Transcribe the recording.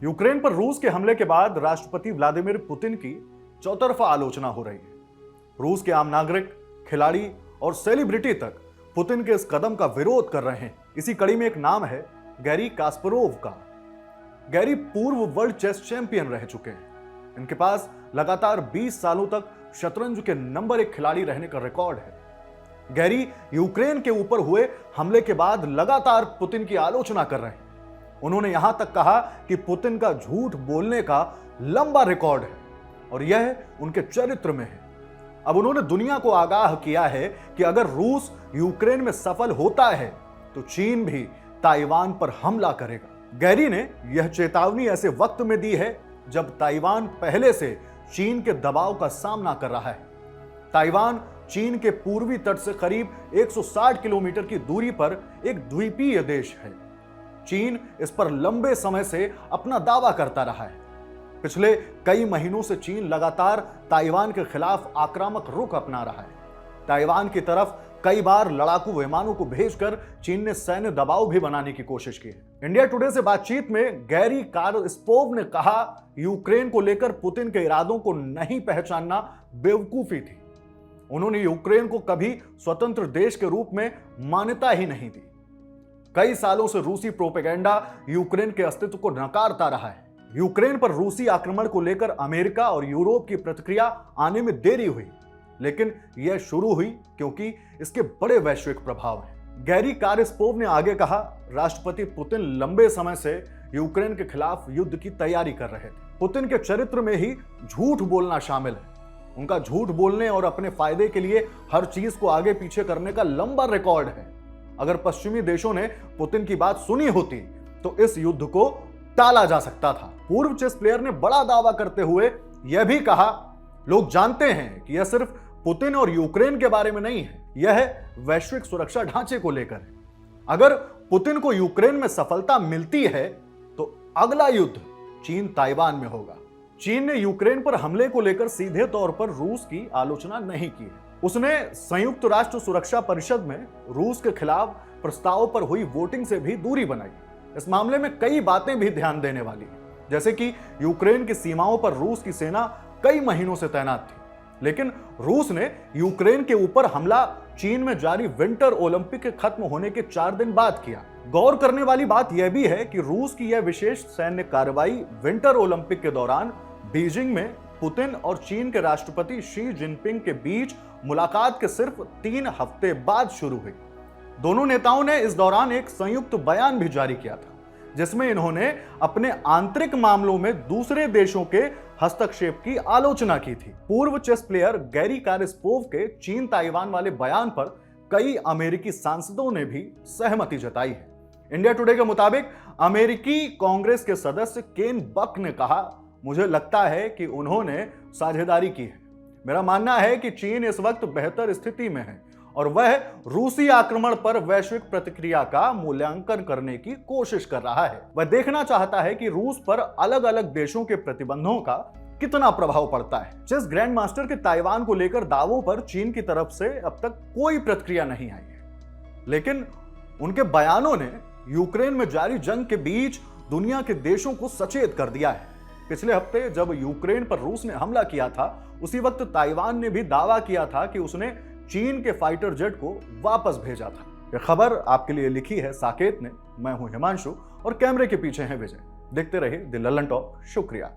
Ukraine पर रूस के हमले के बाद राष्ट्रपति व्लादिमीर पुतिन की चौतरफा आलोचना हो रही है। रूस के आम नागरिक, खिलाड़ी और सेलिब्रिटी तक पुतिन के इस कदम का विरोध कर रहे हैं। इसी कड़ी में एक नाम है गैरी कास्परोव का। गैरी पूर्व वर्ल्ड चेस चैंपियन रह चुके हैं। इनके पास लगातार 20 सालों तक शतरंज के नंबर 1 खिलाड़ी रहने का रिकॉर्ड है। गैरी यूक्रेन के ऊपर हुए हमले के बाद लगातार पुतिन की आलोचना कर रहे हैं। उन्होंने यहां तक कहा कि पुतिन का झूठ बोलने का लंबा रिकॉर्ड है और यह उनके चरित्र में है। अब उन्होंने दुनिया को आगाह किया है कि अगर रूस यूक्रेन में सफल होता है तो चीन भी ताइवान पर हमला करेगा। गैरी ने यह चेतावनी ऐसे वक्त में दी है जब ताइवान पहले से चीन के दबाव का सामना कर रहा है। ताइवान चीन के पूर्वी तट से करीब 160 किलोमीटर की दूरी पर एक द्वीपीय देश है। चीन इस पर लंबे समय से अपना दावा करता रहा है। पिछले कई महीनों से चीन लगातार ताइवान के खिलाफ आक्रामक रुख अपना रहा है। ताइवान की तरफ कई बार लड़ाकू विमानों को भेजकर चीन ने सैन्य दबाव भी बनाने की कोशिश की है। इंडिया टुडे से बातचीत में गैरी कास्परोव ने कहा, यूक्रेन को लेकर पुतिन के इरादों को नहीं पहचानना बेवकूफी थी। उन्होंने यूक्रेन को कभी स्वतंत्र देश के रूप में मान्यता ही नहीं दी। कई सालों से रूसी प्रोपेगेंडा यूक्रेन के अस्तित्व को नकारता रहा है। यूक्रेन पर रूसी आक्रमण को लेकर अमेरिका और यूरोप की प्रतिक्रिया आने में देरी हुई, लेकिन यह शुरू हुई क्योंकि इसके बड़े वैश्विक प्रभाव हैं। गैरी कास्परोव ने आगे कहा, राष्ट्रपति पुतिन लंबे समय से यूक्रेन के खिलाफ युद्ध की तैयारी कर रहे थे। पुतिन के चरित्र में ही झूठ बोलना शामिल है। उनका झूठ बोलने और अपने फायदे के लिए हर चीज को आगे पीछे करने का लंबा रिकॉर्ड है। अगर पश्चिमी देशों ने पुतिन की बात सुनी होती तो इस युद्ध को टाला जा सकता था। पूर्व चेस प्लेयर ने बड़ा दावा करते हुए यह भी कहा, लोग जानते हैं कि यह सिर्फ पुतिन और यूक्रेन के बारे में नहीं है, यह वैश्विक सुरक्षा ढांचे को लेकर है। अगर पुतिन को यूक्रेन में सफलता मिलती है तो अगला युद्ध चीन ताइवान में होगा। चीन ने यूक्रेन पर हमले को लेकर सीधे तौर पर रूस की आलोचना नहीं की है। उसने संयुक्त राष्ट्र सुरक्षा परिषद में रूस के खिलाफ प्रस्ताव पर हुई वोटिंग से भी दूरी बनाई। इस मामले में कई बातें भी ध्यान देने वाली हैं, जैसे कि यूक्रेन की सीमाओं पर रूस की सेना कई महीनों से तैनात थी, लेकिन रूस ने यूक्रेन के ऊपर हमला चीन में जारी विंटर ओलंपिक के खत्म होने के 4 दिन बाद किया। गौर करने वाली बात यह भी है कि रूस की यह विशेष सैन्य कार्रवाई विंटर ओलंपिक के दौरान बीजिंग में पुतिन और चीन के राष्ट्रपति शी जिनपिंग के बीच मुलाकात के सिर्फ 3 हफ्ते बाद शुरू हुई। दोनों नेताओं ने इस दौरान एक संयुक्त बयान भी जारी किया था, जिसमें इन्होंने अपने आंतरिक मामलों में दूसरे देशों के हस्तक्षेप की आलोचना की थी। पूर्व चेस प्लेयर गैरी कास्परोव के चीन ताइवान वाले बयान पर कई अमेरिकी सांसदों ने भी सहमति जताई है। इंडिया टुडे के मुताबिक अमेरिकी कांग्रेस के सदस्य केन बक ने कहा, मुझे लगता है कि उन्होंने साझेदारी की है। मेरा मानना है कि चीन इस वक्त बेहतर स्थिति में है और वह रूसी आक्रमण पर वैश्विक प्रतिक्रिया का मूल्यांकन करने की कोशिश कर रहा है। वह देखना चाहता है कि रूस पर अलग अलग देशों के प्रतिबंधों का कितना प्रभाव पड़ता है। चेस ग्रैंड मास्टर के ताइवान को लेकर दावों पर चीन की तरफ से अब तक कोई प्रतिक्रिया नहीं आई है, लेकिन उनके बयानों ने यूक्रेन में जारी जंग के बीच दुनिया के देशों को सचेत कर दिया है। पिछले हफ्ते जब यूक्रेन पर रूस ने हमला किया था, उसी वक्त ताइवान ने भी दावा किया था कि उसने चीन के फाइटर जेट को वापस भेजा था। यह खबर आपके लिए लिखी है साकेत ने। मैं हूं हिमांशु और कैमरे के पीछे हैं विजय। देखते रहिए द लल्लन टॉक। शुक्रिया।